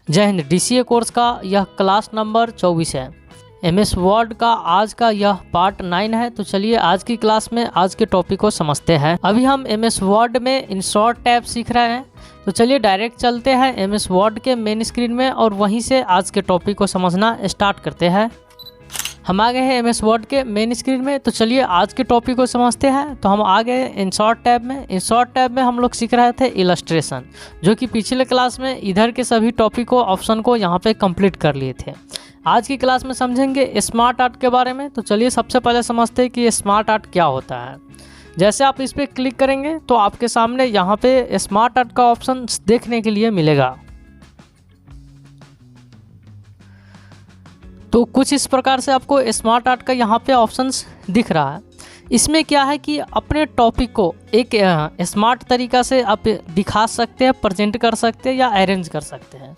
जय Hind. DCA course का यह क्लास नंबर 24 है। MS वर्ड का आज का यह पार्ट 9 है। तो चलिए आज की क्लास में आज के टॉपिक को समझते हैं। अभी हम MS वर्ड में इंसर्ट टैब सीख रहे हैं। तो चलिए डायरेक्ट चलते हैं MS वर्ड के मेन स्क्रीन में और वहीं से आज के टॉपिक को समझना स्टार्ट करते हैं। हम आ गए हैं MS वर्ड के मेन स्क्रीन में। तो चलिए आज के टॉपिक को समझते हैं। तो हम आ गए इंसर्ट टैब में। इंसर्ट टैब में हम लोग सीख रहे थे इलस्ट्रेशन, जो कि पिछले क्लास में इधर के सभी टॉपिक को ऑप्शन को यहाँ पे कंप्लीट कर लिए थे। आज की क्लास में समझेंगे स्मार्ट आर्ट के बारे में। तो चलिए सबसे पहले समझते हैं कि स्मार्ट आर्ट क्या होता है। जैसे आप इस पर क्लिक करेंगे तो आपके सामने यहाँ पे स्मार्ट आर्ट का ऑप्शन देखने के लिए मिलेगा। तो कुछ इस प्रकार से आपको स्मार्ट आर्ट का यहाँ पे ऑप्शंस दिख रहा है। इसमें क्या है कि अपने टॉपिक को एक स्मार्ट तरीका से आप दिखा सकते हैं, प्रेजेंट कर सकते हैं या अरेंज कर सकते हैं।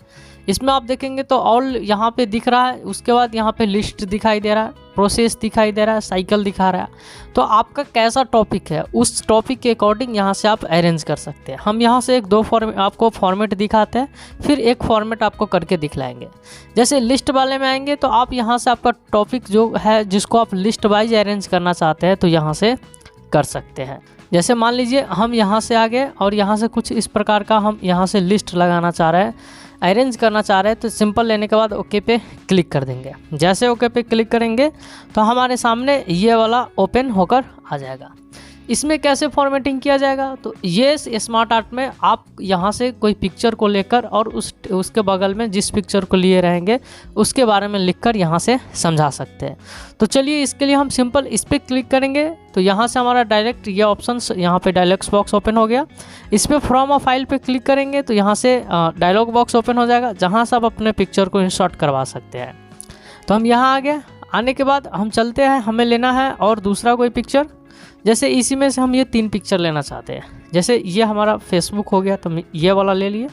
इसमें आप देखेंगे तो ऑल यहाँ पे दिख रहा है। उसके बाद यहाँ पे लिस्ट दिखाई दे रहा है, प्रोसेस दिखाई दे रहा है, साइकिल दिखा रहा है। तो आपका कैसा टॉपिक है उस टॉपिक के अकॉर्डिंग यहाँ से आप अरेंज कर सकते हैं। हम यहाँ से एक दो आपको फॉर्मेट दिखाते हैं, फिर एक फॉर्मेट आपको करके दिखलाएंगे। जैसे लिस्ट वाले में आएंगे तो आप यहाँ से आपका टॉपिक जो है जिसको आप लिस्ट वाइज अरेंज करना चाहते हैं तो यहाँ से कर सकते हैं। जैसे मान लीजिए हम यहाँ से आ गए और यहाँ से कुछ इस प्रकार का हम यहाँ से लिस्ट लगाना चाह रहे हैं, अरेंज करना चाह रहे हैं। तो सिंपल लेने के बाद ओके पे क्लिक कर देंगे। जैसे ओके पे क्लिक करेंगे तो हमारे सामने ये वाला ओपन होकर आ जाएगा। इसमें कैसे फॉर्मेटिंग किया जाएगा, तो ये स्मार्ट आर्ट में आप यहाँ से कोई पिक्चर को लेकर और उसके बगल में जिस पिक्चर को लिए रहेंगे उसके बारे में लिखकर यहाँ से समझा सकते हैं। तो चलिए इसके लिए हम सिंपल इस पर क्लिक करेंगे तो यहाँ से हमारा डायरेक्ट ये ऑप्शन यहाँ पे डायलॉग बॉक्स ओपन हो गया। इस पर फ्रॉम अ फाइल पे क्लिक करेंगे तो यहाँ से डायलॉग बॉक्स ओपन हो जाएगा, जहाँ से आप अपने पिक्चर को इंसर्ट करवा सकते हैं। तो हम यहाँ आ गए। आने के बाद हम चलते हैं, हमें लेना है और दूसरा कोई पिक्चर। जैसे इसी में से हम ये 3 पिक्चर लेना चाहते हैं। जैसे ये हमारा फेसबुक हो गया तो ये वाला ले लिए,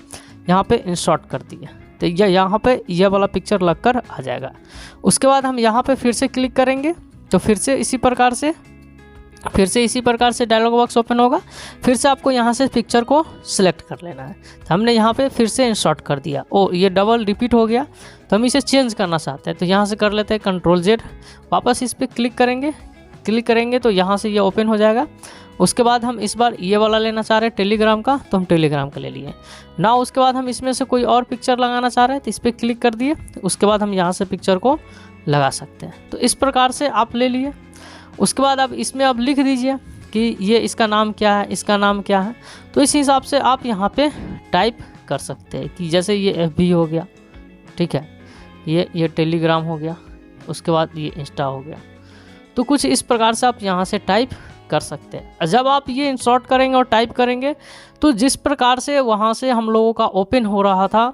यहाँ पे इंसर्ट कर दिए तो यहाँ पे ये वाला पिक्चर लगकर आ जाएगा। उसके बाद हम यहाँ पे फिर से क्लिक करेंगे तो फिर से इसी प्रकार से डायलॉग बॉक्स ओपन होगा। फिर से आपको यहाँ से पिक्चर को सिलेक्ट कर लेना है। तो हमने यहाँ पे फिर से इंसर्ट कर दिया। ये डबल रिपीट हो गया तो हम इसे चेंज करना चाहते हैं तो यहाँ से कर लेते हैं Ctrl+Z। वापस इस पर क्लिक करेंगे तो यहाँ से ये ओपन हो जाएगा। उसके बाद हम इस बार ये वाला लेना चाह रहे हैं टेलीग्राम का, तो हम टेलीग्राम का ले लिए ना। उसके बाद हम इसमें से कोई और पिक्चर लगाना चाह रहे हैं तो इस पर क्लिक कर दिए। उसके बाद हम यहाँ से पिक्चर को लगा सकते हैं। तो इस प्रकार से आप ले लिए। उसके बाद अब इसमें आप लिख दीजिए कि ये इसका नाम क्या है, इसका नाम क्या है। तो इस हिसाब से आप यहाँ पे टाइप कर सकते हैं कि जैसे ये FB हो गया, ठीक है, ये टेलीग्राम हो गया, उसके बाद ये इंस्टा हो गया। तो कुछ इस प्रकार से आप यहाँ से टाइप कर सकते हैं। जब आप ये इंसर्ट करेंगे और टाइप करेंगे तो जिस प्रकार से वहाँ से हम लोगों का ओपन हो रहा था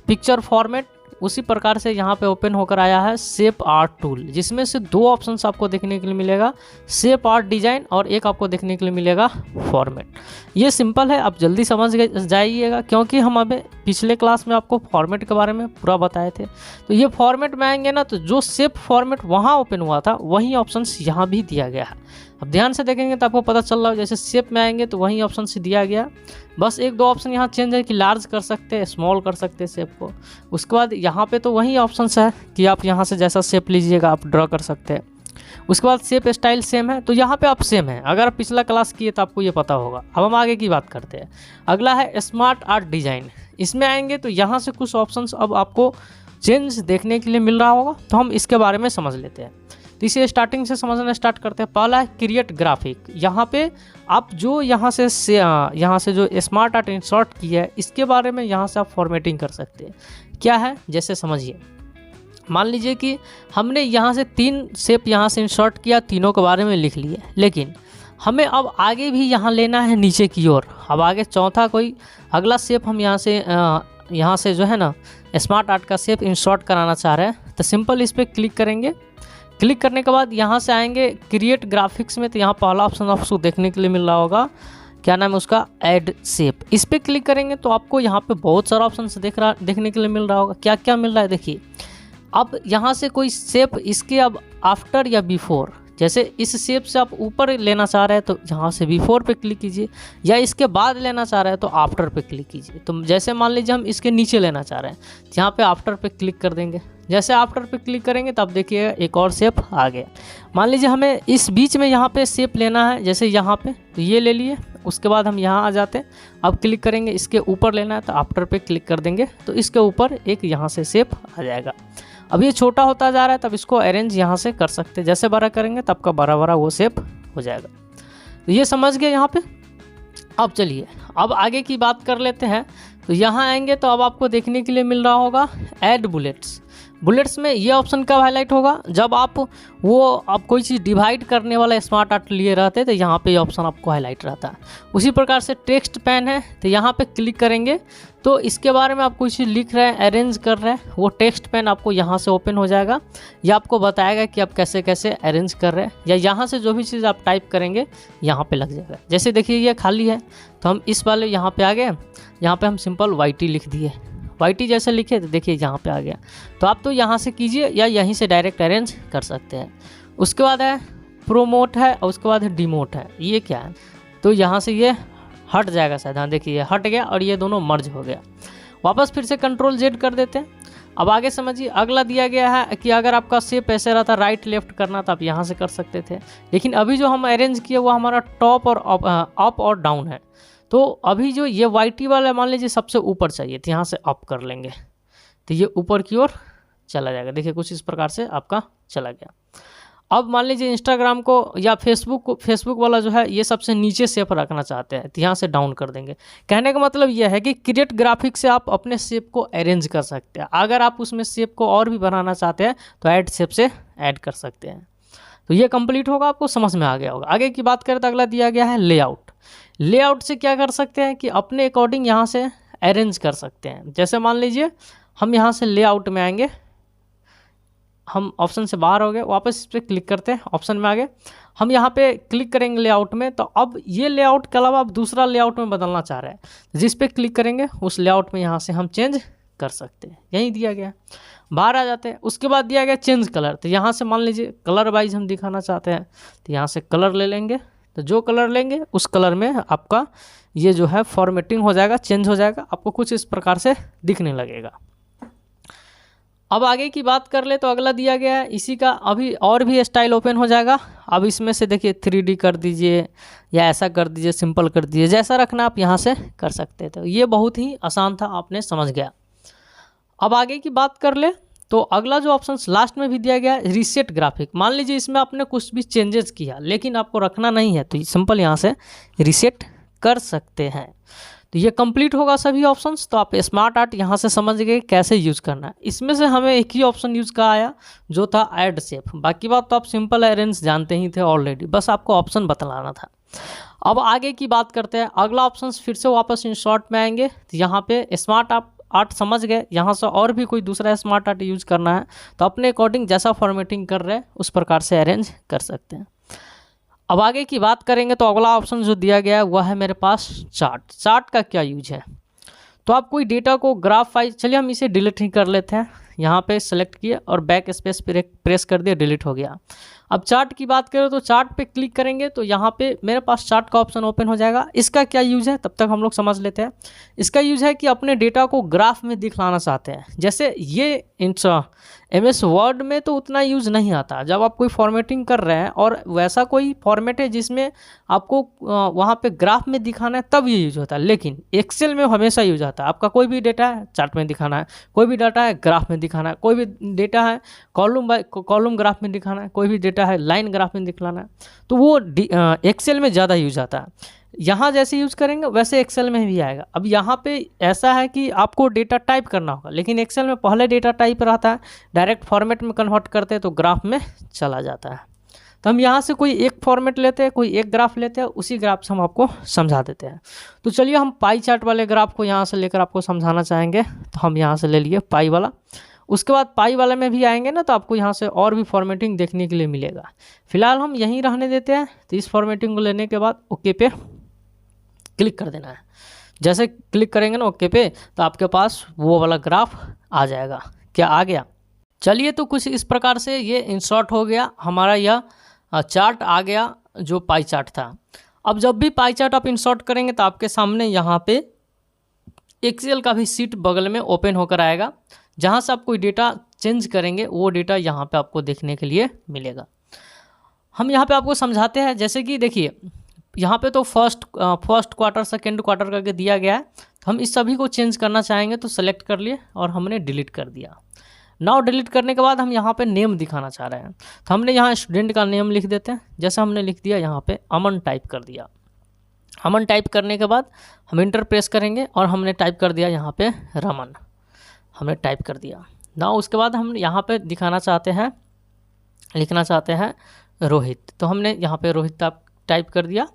पिक्चर फॉर्मेट, उसी प्रकार से यहाँ पे ओपन होकर आया है शेप आर्ट टूल, जिसमें से 2 ऑप्शंस आपको देखने के लिए मिलेगा, शेप आर्ट डिज़ाइन, और एक आपको देखने के लिए मिलेगा फॉर्मेट। ये सिंपल है, आप जल्दी समझ जाइएगा क्योंकि हम अभी पिछले क्लास में आपको फॉर्मेट के बारे में पूरा बताए थे। तो ये फॉर्मेट में आएंगे ना तो जो शेप फॉर्मेट वहाँ ओपन हुआ था वही ऑप्शंस यहाँ भी दिया गया है। अब ध्यान से देखेंगे तो आपको पता चल रहा है, जैसे शेप में आएंगे तो वही ऑप्शन से दिया गया। बस 1-2 ऑप्शन यहाँ चेंज है कि लार्ज कर सकते हैं, स्मॉल कर सकते हैं शेप को। उसके बाद यहाँ पे तो वही ऑप्शंस है कि आप यहाँ से जैसा शेप लीजिएगा आप ड्रॉ कर सकते हैं। उसके बाद शेप स्टाइल सेम है, तो यहाँ पे आप सेम है। अगर आप पिछला क्लास किए तो आपको ये पता होगा। अब हम आगे की बात करते हैं। अगला है स्मार्ट आर्ट डिज़ाइन। इसमें आएंगे तो यहाँ से कुछ ऑप्शंस अब आपको चेंज देखने के लिए मिल रहा होगा, तो हम इसके बारे में समझ लेते हैं। तो इसे स्टार्टिंग से समझना स्टार्ट करते हैं। पहला है क्रिएट ग्राफिक। यहाँ पे आप जो यहाँ से जो स्मार्ट आर्ट इंसर्ट किया है इसके बारे में यहाँ से आप फॉर्मेटिंग कर सकते हैं। क्या है, जैसे समझिए, मान लीजिए कि हमने यहाँ से 3 शेप यहाँ से इंसर्ट किया, तीनों के बारे में लिख लिए, लेकिन हमें अब आगे भी यहाँ लेना है नीचे की ओर। अब आगे चौथा कोई अगला शेप हम यहाँ से जो है ना स्मार्ट आर्ट का शेप इंसर्ट कराना चाह रहे हैं। तो सिंपल इस पर क्लिक करेंगे। क्लिक करने के बाद यहाँ से आएंगे क्रिएट ग्राफिक्स में, तो यहाँ पहला ऑप्शन आपको देखने के लिए मिल रहा होगा, क्या नाम है उसका, ऐड शेप। इस पर क्लिक करेंगे तो आपको यहाँ पे बहुत सारा ऑप्शन देखने के लिए मिल रहा होगा। क्या क्या मिल रहा है देखिए। अब यहाँ से कोई शेप इसके अब आफ्टर या बिफोर, जैसे इस शेप से आप ऊपर लेना चाह रहे हैं तो यहाँ से B4 पे क्लिक कीजिए, या इसके बाद लेना चाह रहे हैं तो आफ्टर पे क्लिक कीजिए। तो जैसे मान लीजिए हम इसके नीचे लेना चाह रहे हैं, यहाँ पे आफ्टर पे क्लिक कर देंगे। जैसे आफ्टर पे क्लिक करेंगे तब देखिए एक और शेप आ गया। मान लीजिए हमें इस बीच में यहाँ पे शेप लेना है, जैसे यहाँ पे, तो ये ले लिए। उसके बाद हम यहाँ आ जाते हैं, अब क्लिक करेंगे, इसके ऊपर लेना है तो आफ्टर पे क्लिक कर देंगे, तो इसके ऊपर एक यहाँ से शेप आ जाएगा। अब ये छोटा होता जा रहा है, तब इसको अरेंज यहाँ से कर सकते हैं। जैसे बड़ा करेंगे तब का बड़ा बड़ा वो शेप हो जाएगा। तो ये समझ गए यहाँ पे। अब चलिए अब आगे की बात कर लेते हैं। तो यहाँ आएंगे तो अब आपको देखने के लिए मिल रहा होगा ऐड बुलेट्स। बुलेट्स में ये ऑप्शन कब हाईलाइट होगा, जब आप कोई चीज़ डिवाइड करने वाला स्मार्ट आर्ट लिए रहते हैं तो यहाँ पे ये ऑप्शन आपको हाईलाइट रहता है। उसी प्रकार से टेक्स्ट पेन है, तो यहाँ पे क्लिक करेंगे तो इसके बारे में आप कोई चीज़ लिख रहे हैं, अरेंज कर रहे हैं, वो टेक्स्ट पेन आपको यहाँ से ओपन हो जाएगा। या आपको बताएगा कि आप कैसे कैसे अरेंज कर रहे हैं, या यहाँ से जो भी चीज़ आप टाइप करेंगे यहाँ पे लग जाएगा। जैसे देखिए ये खाली है तो हम इस वाले यहाँ पे आ गए, यहाँ पे हम सिंपल YT लिख दिए, YT जैसे लिखे तो देखिए यहाँ पे आ गया। तो आप तो यहाँ से कीजिए या यहीं से डायरेक्ट अरेंज कर सकते हैं। उसके बाद है प्रोमोट है और उसके बाद है डिमोट है। ये क्या है, तो यहाँ से ये हट जाएगा शायद, हाँ देखिए ये हट गया और ये दोनों मर्ज हो गया। वापस फिर से Ctrl Z कर देते हैं। अब आगे समझिए, अगला दिया गया है कि अगर आपका शेप ऐसे रहता राइट लेफ्ट करना तो आप यहाँ से कर सकते थे, लेकिन अभी जो हम अरेंज किए वो हमारा टॉप और अप और डाउन है। तो अभी जो ये YT वाला मान लीजिए सबसे ऊपर चाहिए, तो यहाँ से अप कर लेंगे तो ये ऊपर की ओर चला जाएगा। देखिए कुछ इस प्रकार से आपका चला गया। अब मान लीजिए इंस्टाग्राम को या फेसबुक वाला जो है ये सबसे नीचे शेप रखना चाहते हैं, तो यहाँ से डाउन कर देंगे। कहने का मतलब यह है कि क्रिएट ग्राफिक से आप अपने शेप को अरेंज कर सकते हैं। अगर आप उसमें शेप को और भी बनाना चाहते हैं तो ऐड शेप से ऐड कर सकते हैं। तो ये कंप्लीट होगा, आपको समझ में आ गया होगा। आगे की बात करें तो अगला दिया गया है लेआउट। लेआउट से क्या कर सकते हैं कि अपने अकॉर्डिंग यहाँ से अरेंज कर सकते हैं। जैसे मान लीजिए हम यहाँ से लेआउट में आएंगे, हम ऑप्शन से बाहर हो गए, वापस इस पर क्लिक करते हैं, ऑप्शन में आ गए, हम यहाँ पे क्लिक करेंगे लेआउट में। तो अब ये लेआउट के अलावा आप दूसरा लेआउट में बदलना चाह रहे हैं, जिस पे क्लिक करेंगे उस लेआउट में यहाँ से हम चेंज कर सकते हैं। यही दिया गया, बाहर आ जाते हैं। उसके बाद दिया गया चेंज कलर। तो यहाँ से मान लीजिए कलर वाइज हम दिखाना चाहते हैं, तो यहाँ से कलर ले लेंगे। तो जो कलर लेंगे उस कलर में आपका ये जो है फॉर्मेटिंग हो जाएगा, चेंज हो जाएगा, आपको कुछ इस प्रकार से दिखने लगेगा। अब आगे की बात कर ले तो अगला दिया गया है इसी का, अभी और भी स्टाइल ओपन हो जाएगा। अब इसमें से देखिए 3D कर दीजिए या ऐसा कर दीजिए, सिंपल कर दीजिए, जैसा रखना आप यहाँ से कर सकते थे। ये बहुत ही आसान था, आपने समझ गया। अब आगे की बात कर ले तो अगला जो ऑप्शन लास्ट में भी दिया गया है रीसेट ग्राफिक। मान लीजिए इसमें आपने कुछ भी चेंजेस किया लेकिन आपको रखना नहीं है, तो सिंपल यहाँ से रीसेट कर सकते हैं। तो ये कंप्लीट होगा सभी ऑप्शंस। तो आप स्मार्ट आर्ट यहाँ से समझ गए कैसे यूज़ करना है। इसमें से हमें एक ही ऑप्शन यूज़ का आया जो था ऐड शेप, बाकी बात तो आप सिंपल अरेंज जानते ही थे ऑलरेडी, बस आपको ऑप्शन बतलाना था। अब आगे की बात करते हैं। अगला ऑप्शन फिर से वापस इंसर्ट में आएंगे, तो यहाँ पे स्मार्ट आर्ट समझ गए, यहाँ से और भी कोई दूसरा स्मार्ट आर्ट यूज़ करना है तो अपने अकॉर्डिंग जैसा फॉर्मेटिंग कर रहे हैं उस प्रकार से अरेंज कर सकते हैं। अब आगे की बात करेंगे तो अगला ऑप्शन जो दिया गया है वह है मेरे पास चार्ट। चार्ट का क्या यूज है, तो आप कोई डेटा को ग्राफ वाइज, चलिए हम इसे डिलीट ही कर लेते हैं। यहाँ पे सेलेक्ट किए और बैक स्पेस प्रेस कर दिया, डिलीट हो गया। अब चार्ट की बात करें तो चार्ट पे क्लिक करेंगे तो यहाँ पे मेरे पास चार्ट का ऑप्शन ओपन हो जाएगा। इसका क्या यूज़ है तब तक हम लोग समझ लेते हैं। इसका यूज़ है कि अपने डेटा को ग्राफ में दिखलाना चाहते हैं। जैसे ये MS वर्ड में तो उतना यूज़ नहीं आता, जब आप कोई फॉर्मेटिंग कर रहे हैं और वैसा कोई फॉर्मेट है जिसमें आपको वहाँ पे ग्राफ में दिखाना है तब ये यूज होता है, लेकिन एक्सेल में हमेशा यूज आता है। आपका कोई भी डेटा है चार्ट में दिखाना है, कोई भी डाटा है ग्राफ में दिखाना है, कोई भी डेटा है कॉलम ग्राफ में दिखाना है, कोई भी डेटा है लाइन ग्राफ में दिखलाना है, तो वो एक्सेल में ज़्यादा यूज आता है। यहाँ जैसे यूज़ करेंगे वैसे एक्सेल में भी आएगा। अब यहाँ पे ऐसा है कि आपको डेटा टाइप करना होगा, लेकिन एक्सेल में पहले डेटा टाइप रहता है, डायरेक्ट फॉर्मेट में कन्वर्ट करते हैं तो ग्राफ में चला जाता है। तो हम यहाँ से कोई एक फॉर्मेट लेते हैं, कोई एक ग्राफ लेते हैं, उसी ग्राफ से हम आपको समझा देते हैं। तो चलिए हम पाई चार्ट वाले ग्राफ को यहाँ से लेकर आपको समझाना चाहेंगे। तो हम यहाँ से ले लिए पाई वाला। उसके बाद पाई वाले में भी आएंगे ना तो आपको यहाँ से और भी फॉर्मेटिंग देखने के लिए मिलेगा। फिलहाल हम यहीं रहने देते हैं। तो इस फॉर्मेटिंग को लेने के बाद ओके पे क्लिक कर देना है। जैसे क्लिक करेंगे ना ओके पे तो आपके पास वो वाला ग्राफ आ जाएगा। क्या आ गया? चलिए तो कुछ इस प्रकार से ये इंसर्ट हो गया हमारा यह चार्ट आ गया जो पाई चार्ट था। अब जब भी पाई चार्ट आप इंसर्ट करेंगे तो आपके सामने यहाँ पे एक्सेल का भी सीट बगल में ओपन होकर आएगा, जहाँ से आप कोई डेटा चेंज करेंगे वो डेटा यहाँ पे आपको देखने के लिए मिलेगा। हम यहाँ पे आपको समझाते हैं, जैसे कि देखिए यहाँ पे तो फर्स्ट क्वार्टर सेकेंड क्वार्टर करके दिया गया है। हम इस सभी को चेंज करना चाहेंगे तो सेलेक्ट कर लिए और हमने डिलीट कर दिया। नाउ डिलीट करने के बाद हम यहाँ पे नेम दिखाना चाह रहे हैं, तो हमने यहाँ स्टूडेंट का नेम लिख देते हैं। जैसे हमने लिख दिया यहाँ पे अमन टाइप कर दिया। अमन टाइप करने के बाद हम इंटर प्रेस करेंगे और हमने टाइप कर दिया यहाँ पे रमन, हमने टाइप कर दिया। नाउ उसके बाद हम यहाँ पे दिखाना चाहते हैं, लिखना चाहते हैं रोहित, तो हमने यहाँ पे रोहित टाइप कर दिया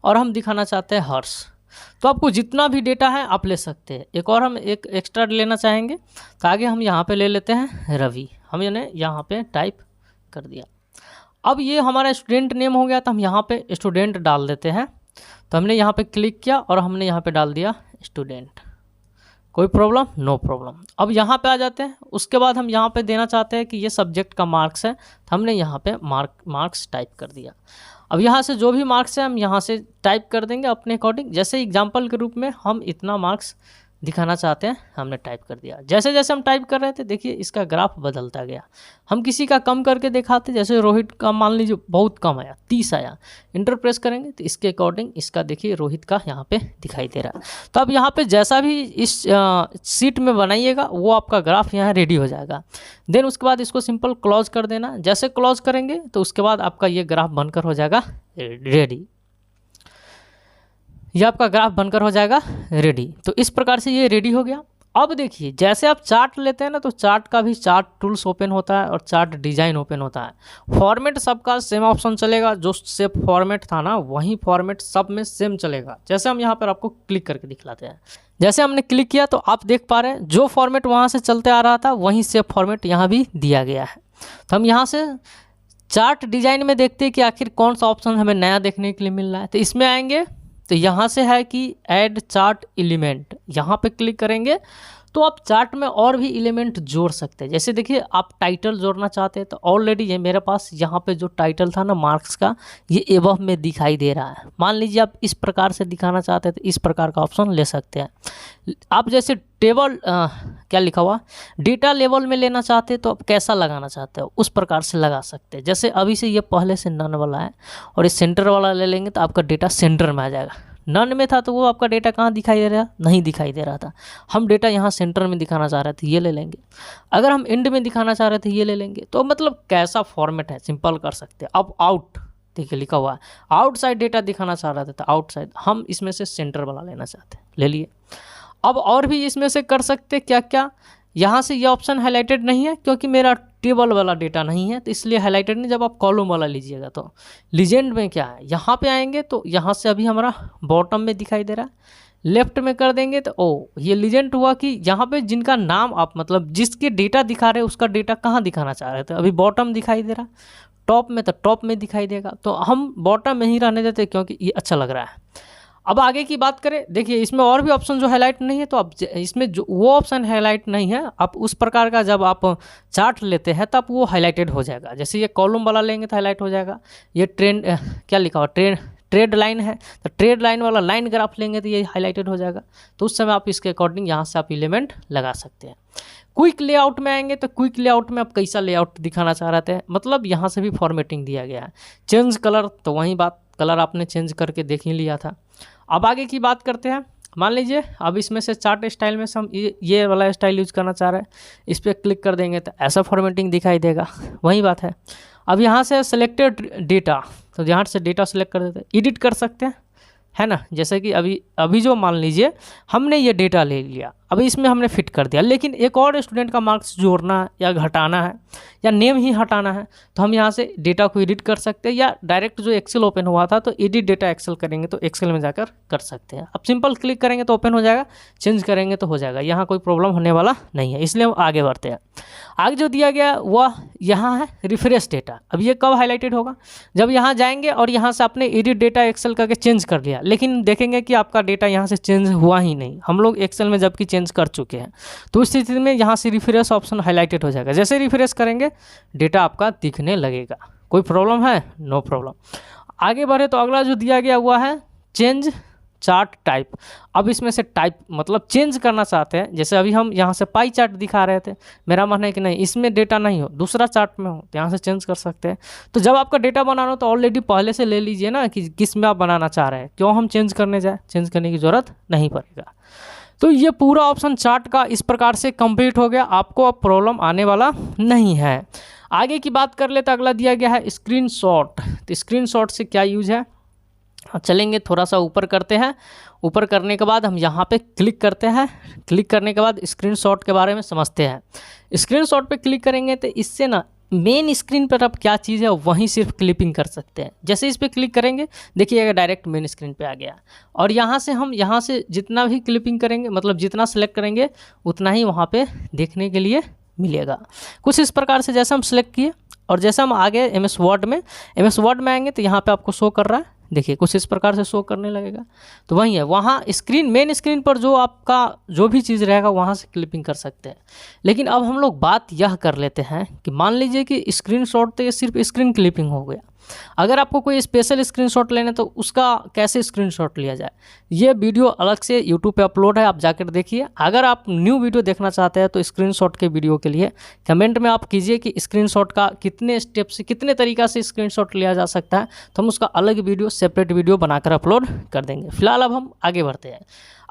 और हम दिखाना चाहते हैं हर्ष। तो आपको जितना भी डेटा है आप ले सकते हैं। एक और हम एक एक्स्ट्रा लेना चाहेंगे तो आगे हम यहाँ पे ले लेते हैं रवि, हमने यहाँ पे टाइप कर दिया। अब ये हमारा स्टूडेंट नेम हो गया, तो हम यहाँ पे स्टूडेंट डाल देते हैं। तो हमने यहाँ पे क्लिक किया और हमने यहाँ पे डाल दिया स्टूडेंट। कोई प्रॉब्लम? No problem. अब यहाँ पे आ जाते हैं। उसके बाद हम यहाँ पे देना चाहते हैं कि ये सब्जेक्ट का मार्क्स है, तो हमने यहाँ पे मार्क्स टाइप कर दिया। अब यहाँ से जो भी मार्क्स है हम यहाँ से टाइप कर देंगे अपने अकॉर्डिंग। जैसे एग्जाम्पल के रूप में हम इतना मार्क्स दिखाना चाहते हैं, हमने टाइप कर दिया। जैसे जैसे हम टाइप कर रहे थे देखिए इसका ग्राफ बदलता गया। हम किसी का कम करके दिखाते, जैसे रोहित का मान लीजिए बहुत कम आया, 30 आया, इंटर प्रेस करेंगे तो इसके अकॉर्डिंग इसका देखिए रोहित का यहाँ पे दिखाई दे रहा है। तो अब यहाँ पे जैसा भी इस सीट में बनाइएगा वो आपका ग्राफ यहाँ रेडी हो जाएगा। देन उसके बाद इसको सिंपल क्लोज कर देना। जैसे क्लोज करेंगे तो उसके बाद आपका ये ग्राफ बनकर हो जाएगा रेडी। ये आपका ग्राफ बनकर हो जाएगा रेडी। तो इस प्रकार से ये रेडी हो गया। अब देखिए जैसे आप चार्ट लेते हैं ना, तो चार्ट का भी चार्ट टूल्स ओपन होता है और चार्ट डिजाइन ओपन होता है। फॉर्मेट सबका सेम ऑप्शन चलेगा, जो से फॉर्मेट था ना वही फॉर्मेट सब में सेम चलेगा। जैसे हम यहाँ पर आपको क्लिक करके दिखलाते हैं। जैसे हमने क्लिक किया तो आप देख पा रहे हैं जो फॉर्मेट वहाँ से चलते आ रहा था वहीं से फॉर्मेट यहाँ भी दिया गया है। तो हम यहाँ से चार्ट डिजाइन में देखते हैं कि आखिर कौन सा ऑप्शन हमें नया देखने के लिए मिल रहा है। तो इसमें आएंगे तो यहाँ से है कि ऐड चार्ट एलिमेंट, यहाँ पे क्लिक करेंगे तो आप चार्ट में और भी एलिमेंट जोड़ सकते हैं। जैसे देखिए आप टाइटल जोड़ना चाहते हैं तो ऑलरेडी ये मेरे पास यहाँ पे जो टाइटल था ना मार्क्स का, ये एबव में दिखाई दे रहा है। मान लीजिए आप इस प्रकार से दिखाना चाहते हैं तो इस प्रकार का ऑप्शन ले सकते हैं। आप जैसे टेबल क्या लिखा हुआ डेटा लेवल में लेना चाहते हैं तो आप कैसा लगाना चाहते हो उस प्रकार से लगा सकते हैं। जैसे अभी से ये पहले से नन वाला है और इस सेंटर वाला ले लेंगे तो आपका डेटा सेंटर में आ जाएगा। नन में था तो वो आपका डेटा कहाँ दिखाई दे रहा, नहीं दिखाई दे रहा था। हम डेटा यहाँ सेंटर में दिखाना चाह रहे थे, ये ले लेंगे। अगर हम एंड में दिखाना चाह रहे थे, ये ले लेंगे। तो मतलब कैसा फॉर्मेट है सिंपल कर सकते हैं। अब आउट देखिए लिखा हुआ है, आउटसाइड डेटा दिखाना चाह रहे थे तो आउटसाइड, हम इसमें से सेंटर वाला लेना चाहते हैं, ले लिए। अब और भी इसमें से कर सकते क्या क्या, यहाँ से ये ऑप्शन हाईलाइटेड नहीं है क्योंकि मेरा टेबल वाला डेटा नहीं है तो इसलिए हाईलाइटेड नहीं। जब आप कॉलम वाला लीजिएगा तो लीजेंड में क्या है, यहाँ पे आएंगे तो यहाँ से अभी हमारा बॉटम में दिखाई दे रहा है, लेफ्ट में कर देंगे तो ओ ये लीजेंड हुआ कि यहाँ पे जिनका नाम आप मतलब जिसके डेटा दिखा रहे हैं उसका डेटा कहाँ दिखाना चाह रहे थे। अभी बॉटम दिखाई दे रहा, टॉप में तो टॉप में दिखाई देगा, तो हम बॉटम में ही रहने देते क्योंकि ये अच्छा लग रहा है। अब आगे की बात करें, देखिए इसमें और भी ऑप्शन जो हाईलाइट नहीं है तो आप इसमें जो वो ऑप्शन हाईलाइट नहीं है, आप उस प्रकार का जब आप चार्ट लेते हैं तब वो हाईलाइटेड हो जाएगा। जैसे ये कॉलम वाला लेंगे तो हाईलाइट हो जाएगा। ये ट्रेंड क्या लिखा हुआ ट्रेड लाइन है तो ट्रेड लाइन वाला लाइन ग्राफ लेंगे तो ये हाईलाइटेड हो जाएगा। तो उस समय आप इसके अकॉर्डिंग यहाँ से आप एलिमेंट लगा सकते हैं। क्विक लेआउट में आएंगे तो क्विक लेआउट में आप कैसा लेआउट दिखाना चाह रहे थे, मतलब यहाँ से भी फॉर्मेटिंग दिया गया है। चेंज कलर तो वही बात, कलर आपने चेंज करके देख ही लिया था। अब आगे की बात करते हैं। मान लीजिए अब इसमें से चार्ट स्टाइल में से हम ये वाला स्टाइल यूज करना चाह रहे हैं, इस पर क्लिक कर देंगे तो ऐसा फॉर्मेटिंग दिखाई देगा, वही बात है। अब यहाँ से सेलेक्टेड डेटा, तो यहाँ से डेटा सेलेक्ट कर देते हैं, एडिट कर सकते हैं, है ना। जैसे कि अभी जो मान लीजिए हमने ये डेटा ले लिया, अभी इसमें हमने फिट कर दिया, लेकिन एक और स्टूडेंट का मार्क्स जोड़ना या घटाना है या नेम ही हटाना है तो हम यहाँ से डेटा को एडिट कर सकते हैं, या डायरेक्ट जो एक्सेल ओपन हुआ था तो एडिट डेटा एक्सेल करेंगे तो एक्सेल में जाकर कर सकते हैं। अब सिंपल क्लिक करेंगे तो ओपन हो जाएगा, चेंज करेंगे तो हो जाएगा, यहाँ कोई प्रॉब्लम होने वाला नहीं है। इसलिए हम आगे बढ़ते हैं। आगे जो दिया गया वह यहाँ है रिफ्रेश डेटा। अब ये कब हाईलाइटेड होगा, जब यहाँ जाएंगे और यहाँ से आपने एडिट डेटा एक्सेल करके चेंज कर लिया, लेकिन देखेंगे कि आपका डेटा यहाँ से चेंज हुआ ही नहीं, हम लोग एक्सेल में जबकि चेंज कर चुके हैं, तो उस स्थिति में यहाँ से रिफ्रेश ऑप्शन हाईलाइटेड हो जाएगा। जैसे रिफ्रेश करेंगे डेटा आपका दिखने लगेगा, कोई प्रॉब्लम है? No problem. आगे बढ़े तो अगला जो दिया गया हुआ है चेंज चार्ट टाइप। अब इसमें से टाइप मतलब चेंज करना चाहते हैं, जैसे अभी हम यहाँ से पाई चार्ट दिखा रहे थे, मेरा मानना है कि नहीं इसमें डेटा नहीं हो, दूसरा चार्ट में हो, तो यहाँ से चेंज कर सकते हैं। तो जब आपका डेटा बनाना हो तो ऑलरेडी पहले से ले लीजिए ना कि किस में आप बनाना चाह रहे हैं, क्यों हम चेंज करने जाए, चेंज करने की ज़रूरत नहीं पड़ेगा। तो ये पूरा ऑप्शन चार्ट का इस प्रकार से कंप्लीट हो गया, आपको अब प्रॉब्लम आने वाला नहीं है। आगे की बात कर ले तो अगला दिया गया है स्क्रीनशॉट। तो स्क्रीनशॉट से क्या यूज है, चलेंगे थोड़ा सा ऊपर करते हैं। ऊपर करने के बाद हम यहाँ पे क्लिक करते हैं। क्लिक करने के बाद स्क्रीनशॉट के बारे में समझते हैं। स्क्रीनशॉट पे क्लिक करेंगे तो इससे ना मेन स्क्रीन पर अब क्या चीज़ है वहीं सिर्फ क्लिपिंग कर सकते हैं। जैसे इस पर क्लिक करेंगे देखिएगा डायरेक्ट मेन स्क्रीन पे आ गया, और यहाँ से हम यहाँ से जितना भी क्लिपिंग करेंगे मतलब जितना सेलेक्ट करेंगे उतना ही वहाँ पे देखने के लिए मिलेगा। कुछ इस प्रकार से जैसे हम सेलेक्ट किए और जैसे हम आगे MS वर्ड में आएंगे तो यहाँ पे आपको शो कर रहा है, देखिए कुछ इस प्रकार से शो करने लगेगा। तो वही है, वहाँ मेन स्क्रीन पर जो आपका जो भी चीज़ रहेगा वहाँ से क्लिपिंग कर सकते हैं। लेकिन अब हम लोग बात यह कर लेते हैं कि मान लीजिए कि स्क्रीनशॉट तो ये सिर्फ स्क्रीन क्लिपिंग हो गया, अगर आपको कोई स्पेशल स्क्रीनशॉट लेना है तो उसका कैसे स्क्रीनशॉट लिया जाए, ये वीडियो अलग से यूट्यूब पे अपलोड है, आप जाकर देखिए। अगर आप न्यू वीडियो देखना चाहते हैं तो स्क्रीनशॉट के वीडियो के लिए कमेंट में आप कीजिए कि स्क्रीनशॉट का कितने स्टेप से कितने तरीक़ा से स्क्रीनशॉट लिया जा सकता है, तो हम उसका अलग वीडियो सेपरेट वीडियो बनाकर अपलोड कर देंगे। फिलहाल अब हम आगे बढ़ते हैं।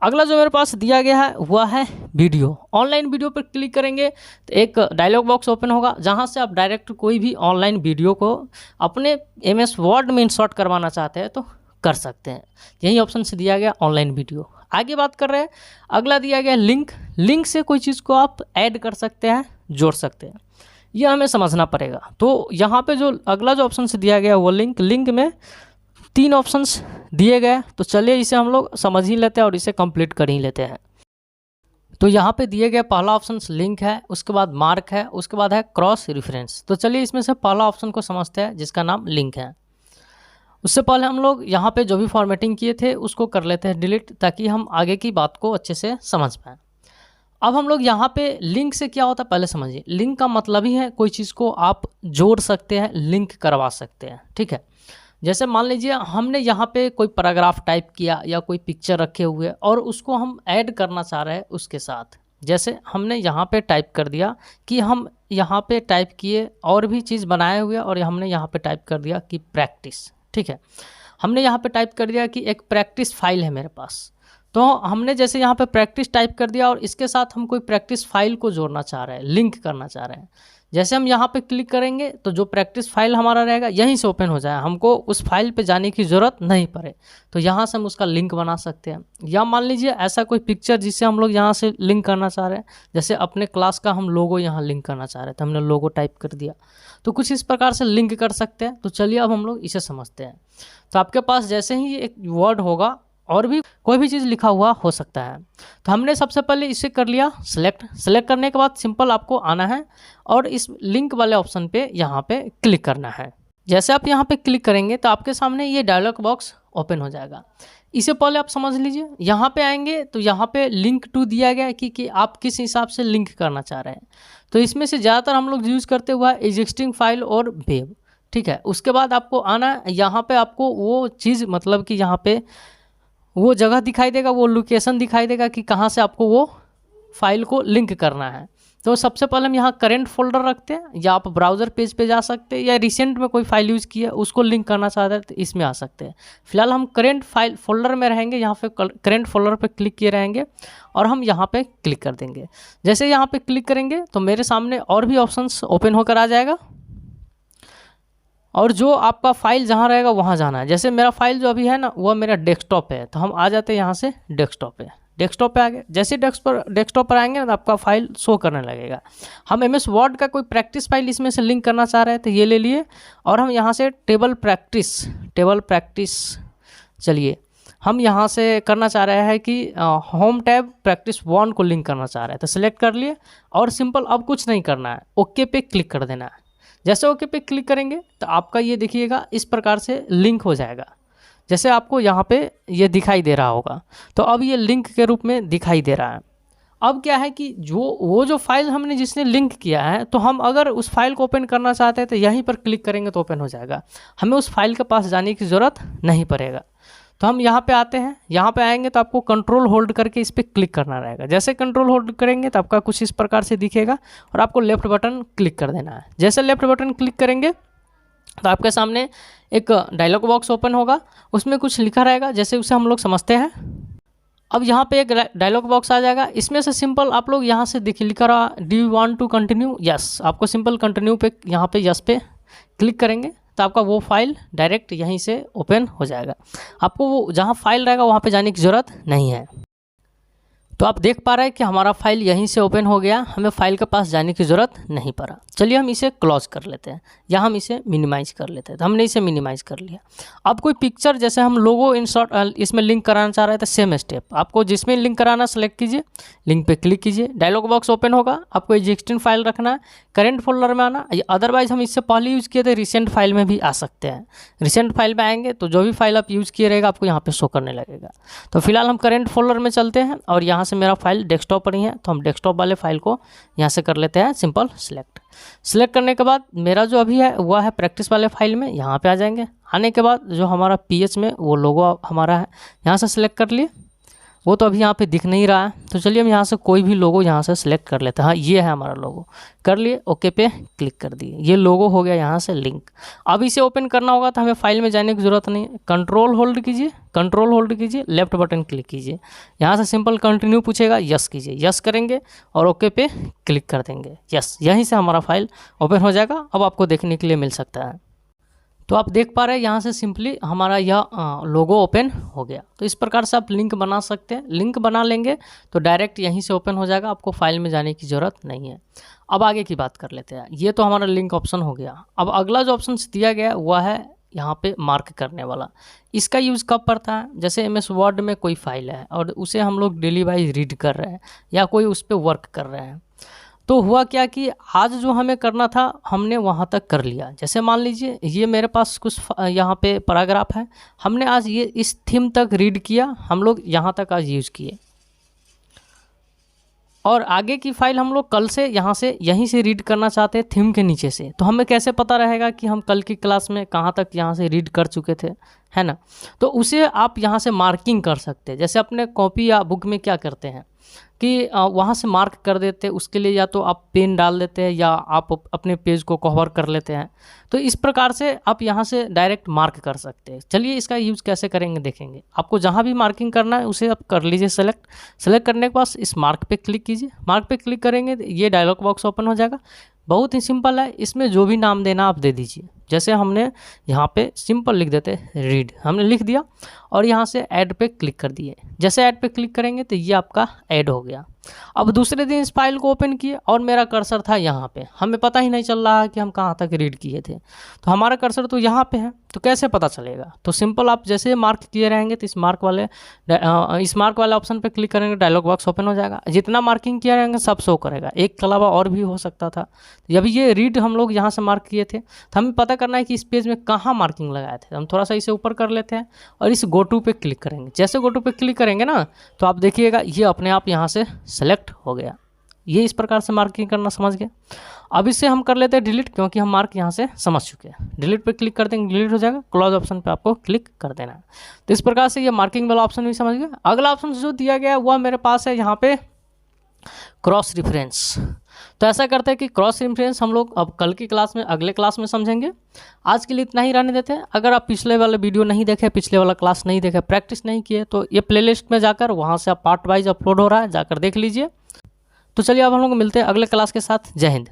अगला जो मेरे पास दिया गया है वह है वीडियो। ऑनलाइन वीडियो पर क्लिक करेंगे तो एक डायलॉग बॉक्स ओपन होगा, जहां से आप डायरेक्ट कोई भी ऑनलाइन वीडियो को अपने MS वर्ड में इंसर्ट करवाना चाहते हैं तो कर सकते हैं। यही ऑप्शन से दिया गया ऑनलाइन वीडियो। आगे बात कर रहे हैं, अगला दिया गया लिंक से कोई चीज़ को आप ऐड कर सकते हैं, जोड़ सकते हैं, यह हमें समझना पड़ेगा। तो यहाँ पे जो अगला जो ऑप्शन से दिया गया वो लिंक में 3 ऑप्शंस दिए गए, तो चलिए इसे हम लोग समझ ही लेते हैं और इसे कंप्लीट कर ही लेते हैं। तो यहाँ पे दिए गए पहला ऑप्शन लिंक है, उसके बाद मार्क है, उसके बाद है क्रॉस रेफरेंस। तो चलिए इसमें से पहला ऑप्शन को समझते हैं जिसका नाम लिंक है। उससे पहले हम लोग यहाँ पे जो भी फॉर्मेटिंग किए थे उसको कर लेते हैं डिलीट, ताकि हम आगे की बात को अच्छे से समझ पाएँ। अब हम लोग यहाँ पे लिंक से क्या होता है पहले समझिए। लिंक का मतलब ही है कोई चीज़ को आप जोड़ सकते हैं, लिंक करवा सकते हैं, ठीक है। जैसे मान लीजिए हमने यहाँ पे कोई पैराग्राफ टाइप किया या कोई पिक्चर रखे हुए और उसको हम ऐड करना चाह रहे हैं उसके साथ। जैसे हमने यहाँ पे टाइप कर दिया कि हम यहाँ पे टाइप किए और भी चीज़ बनाए हुए और हमने यहाँ पे टाइप कर दिया कि प्रैक्टिस, ठीक है। हमने यहाँ पे टाइप कर दिया कि एक प्रैक्टिस फाइल है मेरे पास, तो हमने जैसे यहाँ पे प्रैक्टिस टाइप कर दिया और इसके साथ हम कोई प्रैक्टिस फाइल को जोड़ना चाह रहे हैं, लिंक करना चाह रहे हैं। जैसे हम यहाँ पे क्लिक करेंगे तो जो प्रैक्टिस फाइल हमारा रहेगा यहीं से ओपन हो जाए, हमको उस फाइल पे जाने की ज़रूरत नहीं पड़े, तो यहाँ से हम उसका लिंक बना सकते हैं। या मान लीजिए ऐसा कोई पिक्चर जिसे हम लोग यहाँ से लिंक करना चाह रहे हैं, जैसे अपने क्लास का हम लोगो यहाँ लिंक करना चाह रहे थे, हमने लोगो टाइप कर दिया, तो कुछ इस प्रकार से लिंक कर सकते हैं। तो चलिए अब हम लोग इसे समझते हैं। तो आपके पास जैसे ही एक वर्ड होगा और भी कोई भी चीज़ लिखा हुआ हो सकता है, तो हमने सबसे पहले इसे कर लिया सेलेक्ट करने के बाद सिंपल आपको आना है और इस लिंक वाले ऑप्शन पे यहाँ पे क्लिक करना है। जैसे आप यहाँ पे क्लिक करेंगे तो आपके सामने ये डायलॉग बॉक्स ओपन हो जाएगा। इसे पहले आप समझ लीजिए, यहाँ पे आएंगे तो यहाँ पे लिंक टू दिया गया है कि आप किस हिसाब से लिंक करना चाह रहे हैं। तो इसमें से ज़्यादातर हम लोग यूज़ करते हुआ एग्जिस्टिंग फाइल और वेब, ठीक है। उसके बाद आपको आना, यहाँ पे आपको वो चीज़ मतलब कि यहाँ पे वो जगह दिखाई देगा, वो लोकेशन दिखाई देगा कि कहाँ से आपको वो फाइल को लिंक करना है। तो सबसे पहले हम यहाँ करेंट फोल्डर रखते हैं, या आप ब्राउज़र पेज पे जा सकते हैं, या रिसेंट में कोई फाइल यूज़ किया उसको लिंक करना चाहते हैं तो इसमें आ सकते हैं। फिलहाल हम करेंट फाइल फोल्डर में रहेंगे, यहाँ पे करेंट फोल्डर पे क्लिक किए रहेंगे और हम यहाँ पे क्लिक कर देंगे। जैसे यहाँ पे क्लिक करेंगे तो मेरे सामने और भी ऑप्शंस ओपन होकर आ जाएगा और जो आपका फाइल जहाँ रहेगा वहाँ जाना है। जैसे मेरा फाइल जो अभी है ना वह मेरा डेस्कटॉप है, तो हम आ जाते हैं यहाँ से डेस्कटॉप पे आ गए। जैसे डेस्कटॉप पर आएंगे ना तो आपका फाइल शो करने लगेगा। हम MS वर्ड का कोई प्रैक्टिस फाइल इसमें से लिंक करना चाह रहे हैं तो ये ले लिए और हम यहाँ से टेबल प्रैक्टिस चलिए हम यहाँ से करना चाह रहे हैं कि होम टैब प्रैक्टिस 1 को लिंक करना चाह रहे हैं, तो सिलेक्ट कर लिए और सिंपल अब कुछ नहीं करना है, ओके पे क्लिक कर देना है। जैसे ओके पे क्लिक करेंगे तो आपका ये देखिएगा इस प्रकार से लिंक हो जाएगा, जैसे आपको यहाँ पे ये दिखाई दे रहा होगा। तो अब ये लिंक के रूप में दिखाई दे रहा है। अब क्या है कि जो फाइल हमने जिसने लिंक किया है, तो हम अगर उस फाइल को ओपन करना चाहते हैं तो यहीं पर क्लिक करेंगे तो ओपन हो जाएगा, हमें उस फाइल के पास जाने की ज़रूरत नहीं पड़ेगा। तो हम यहाँ पे आते हैं, यहाँ पे आएंगे तो आपको कंट्रोल होल्ड करके इस पर क्लिक करना रहेगा। जैसे कंट्रोल होल्ड करेंगे तो आपका कुछ इस प्रकार से दिखेगा और आपको लेफ्ट बटन क्लिक कर देना है। जैसे लेफ्ट बटन क्लिक करेंगे तो आपके सामने एक डायलॉग बॉक्स ओपन होगा, उसमें कुछ लिखा रहेगा, जैसे उसे हम लोग समझते हैं। अब यहाँ पे एक डायलॉग बॉक्स आ जाएगा, इसमें से सिंपल आप लोग यहाँ से देखिए लिखा रहा do you want to continue, yes, आपको सिंपल कंटिन्यू पे यहाँ पे यस पे क्लिक करेंगे तो आपका वो फाइल डायरेक्ट यहीं से ओपन हो जाएगा। आपको वो जहाँ फाइल रहेगा वहाँ पे जाने की ज़रूरत नहीं है। तो आप देख पा रहे हैं कि हमारा फाइल यहीं से ओपन हो गया, हमें फाइल के पास जाने की ज़रूरत नहीं पड़ा। चलिए हम इसे क्लोज कर लेते हैं या हम इसे मिनिमाइज कर लेते हैं। तो हमने इसे मिनिमाइज कर लिया। अब कोई पिक्चर, जैसे हम लोगो इंसर्ट इसमें लिंक कराना चाह रहे थे, सेम स्टेप, आपको जिसमें लिंक कराना सेलेक्ट कीजिए, लिंक पे क्लिक कीजिए, डायलॉग बॉक्स ओपन होगा, आपको एग्जिस्टिंग फाइल रखना है, करेंट फोल्डर में आना, अदरवाइज हम इससे पहले यूज़ किए थे रिसेंट फाइल में भी आ सकते हैं। रिसेंट फाइल में आएंगे तो जो भी फाइल आप यूज़ किए रहेगा आपको यहाँ पे शो करने लगेगा। तो फिलहाल हम करेंट फोल्डर में चलते हैं और यहाँ से मेरा फाइल डेस्कटॉप पर ही है, तो हम डेस्कटॉप वाले फाइल को यहाँ से कर लेते हैं सिंपल सेलेक्ट करने के बाद मेरा जो अभी है वह है प्रैक्टिस वाले फाइल में, यहाँ पे आ जाएंगे। आने के बाद जो हमारा पीएच में वो लोगो हमारा है, यहाँ से सिलेक्ट कर लिए, वो तो अभी यहाँ पे दिख नहीं रहा है। तो चलिए हम यहाँ से कोई भी लोगो यहाँ से सिलेक्ट कर लेते हैं। हाँ, ये है हमारा लोगो, कर लिए, ओके पे क्लिक कर दिए, ये लोगो हो गया यहाँ से लिंक। अब इसे ओपन करना होगा तो हमें फाइल में जाने की ज़रूरत नहीं है, कंट्रोल होल्ड कीजिए, लेफ्ट बटन क्लिक कीजिए, यहाँ से सिंपल कंटिन्यू पूछेगा, यस कीजिए, यस करेंगे और ओके पे क्लिक कर देंगे, यस, यहीं से हमारा फाइल ओपन हो जाएगा। अब आपको देखने के लिए मिल सकता है। तो आप देख पा रहे हैं यहाँ से सिंपली हमारा यह लोगो ओपन हो गया। तो इस प्रकार से आप लिंक बना सकते हैं। लिंक बना लेंगे तो डायरेक्ट यहीं से ओपन हो जाएगा, आपको फाइल में जाने की ज़रूरत नहीं है। अब आगे की बात कर लेते हैं। ये तो हमारा लिंक ऑप्शन हो गया। अब अगला जो ऑप्शन दिया गया वह है यहाँ पे मार्क करने वाला। इसका यूज़ कब पड़ता है, जैसे MS वर्ड में कोई फाइल है और उसे हम लोग डेली वाइज रीड कर रहे हैं या कोई उस पर वर्क कर रहे हैं, तो हुआ क्या कि आज जो हमें करना था हमने वहाँ तक कर लिया। जैसे मान लीजिए ये मेरे पास कुछ यहाँ पे पैराग्राफ है, हमने आज ये इस थीम तक रीड किया, हम लोग यहाँ तक आज यूज़ किए, और आगे की फाइल हम लोग कल से यहाँ से यहीं से रीड करना चाहते हैं थीम के नीचे से। तो हमें कैसे पता रहेगा कि हम कल की क्लास में कहाँ तक यहाँ से रीड कर चुके थे, है ना। तो उसे आप यहाँ से मार्किंग कर सकते हैं। जैसे अपने कॉपी या बुक में क्या करते हैं कि वहाँ से मार्क कर देते हैं, उसके लिए या तो आप पेन डाल देते हैं या आप अपने पेज को कवर कर लेते हैं। तो इस प्रकार से आप यहाँ से डायरेक्ट मार्क कर सकते हैं। चलिए इसका यूज़ कैसे करेंगे देखेंगे। आपको जहाँ भी मार्किंग करना है उसे आप कर लीजिए सेलेक्ट करने के बाद इस मार्क पे क्लिक कीजिए। मार्क पे क्लिक करेंगे ये डायलॉग बॉक्स ओपन हो जाएगा। बहुत ही सिंपल है, इसमें जो भी नाम देना आप दे दीजिए। जैसे हमने यहाँ पे सिंपल लिख देते रीड, हमने लिख दिया और यहाँ से ऐड पे क्लिक कर दिए। जैसे ऐड पे क्लिक करेंगे तो ये आपका ऐड हो गया। अब दूसरे दिन इस फाइल को ओपन किए और मेरा कर्सर था यहाँ पे, हमें पता ही नहीं चल रहा है कि हम कहाँ तक रीड किए थे। तो हमारा कर्सर तो यहाँ पे है, तो कैसे पता चलेगा। तो सिंपल आप जैसे मार्क किए रहेंगे तो इस मार्क वाले ऑप्शन पे क्लिक करेंगे, डायलॉग बॉक्स ओपन हो जाएगा। जितना मार्किंग किया रहेंगे सब शो करेगा, एक के अलावा और भी हो सकता था। जब ये रीड हम लोग यहाँ से मार्क किए थे तो हमें पता करना है कि इस पेज में कहाँ मार्किंग लगाए थे। हम थोड़ा सा इसे ऊपर कर लेते हैं और इस गो टू पे क्लिक करेंगे। जैसे गो टू पे क्लिक करेंगे ना तो आप देखिएगा ये अपने आप यहाँ से सेलेक्ट हो गया। ये इस प्रकार से मार्किंग करना समझ गए। अब इसे हम कर लेते हैं डिलीट, क्योंकि हम मार्क यहाँ से समझ चुके हैं। डिलीट पे क्लिक कर देंगे, डिलीट हो जाएगा। क्लोज ऑप्शन पे आपको क्लिक कर देना है। तो इस प्रकार से ये मार्किंग वाला ऑप्शन भी समझ गए। अगला ऑप्शन जो दिया गया है वह मेरे पास है यहाँ पे क्रॉस रेफरेंस। तो ऐसा करते हैं कि क्रॉस रेफरेंस हम लोग अब कल की क्लास में, अगले क्लास में समझेंगे। आज के लिए इतना ही रहने देते हैं। अगर आप पिछले वाला वीडियो नहीं देखे, पिछले वाला क्लास नहीं देखे, प्रैक्टिस नहीं किए, तो ये प्लेलिस्ट में जाकर वहाँ से आप पार्ट वाइज अपलोड हो रहा है, जाकर देख लीजिए। तो चलिए अब हम लोग मिलते हैं अगले क्लास के साथ। जय हिंद।